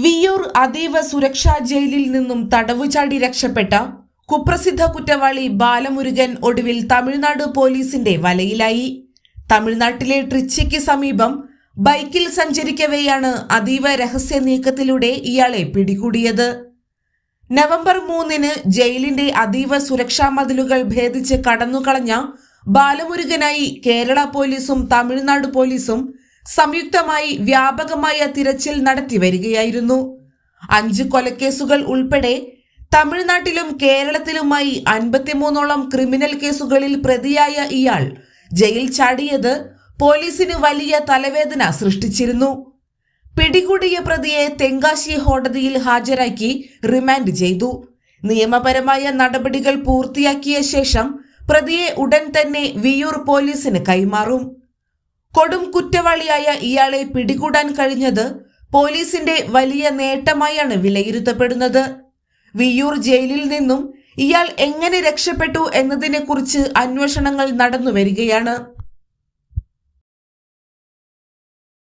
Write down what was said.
വിയ്യൂർ അതീവ സുരക്ഷാ ജയിലിൽ നിന്നും തടവുചാടി രക്ഷപ്പെട്ട കുപ്രസിദ്ധ കുറ്റവാളി ബാലമുരുകൻ ഒടുവിൽ തമിഴ്നാട് പോലീസിന്റെ വലയിലായി. തമിഴ്നാട്ടിലെ ട്രിച്ചിക്ക് സമീപം ബൈക്കിൽ സഞ്ചരിക്കവെയാണ് അതീവ രഹസ്യ നീക്കത്തിലൂടെ ഇയാളെ പിടികൂടിയത്. നവംബർ 3-ന് ജയിലിന്റെ അതീവ സുരക്ഷാ മതിലുകൾ ഭേദിച്ച് കടന്നുകളഞ്ഞ ബാലമുരുകനായി കേരള പോലീസും തമിഴ്നാട് പോലീസും സംയുക്തമായി വ്യാപകമായ തിരച്ചിൽ നടത്തി വരികയായിരുന്നു. 5 കൊലക്കേസുകൾ ഉൾപ്പെടെ തമിഴ്നാട്ടിലും കേരളത്തിലുമായി 53ഓളം ക്രിമിനൽ കേസുകളിൽ പ്രതിയായ ഇയാൾ ജയിൽ ചാടിയത് പോലീസിന് വലിയ തലവേദന സൃഷ്ടിച്ചിരുന്നു. പിടികൂടിയ പ്രതിയെ തെങ്കാശി കോടതിയിൽ ഹാജരാക്കി റിമാൻഡ് ചെയ്തു. നിയമപരമായ നടപടികൾ പൂർത്തിയാക്കിയ ശേഷം പ്രതിയെ ഉടൻ തന്നെ വിയ്യൂർ പോലീസിന് കൈമാറും. കൊടും കുറ്റവാളിയായ ഇയാളെ പിടികൂടാൻ കഴിഞ്ഞത് പോലീസിന്റെ വലിയ നേട്ടമായാണ് വിലയിരുത്തപ്പെടുന്നത്. വിയ്യൂർ ജയിലിൽ നിന്നും ഇയാൾ എങ്ങനെ രക്ഷപ്പെട്ടു എന്നതിനെക്കുറിച്ച് അന്വേഷണങ്ങൾ നടന്നു വരികയാണ്.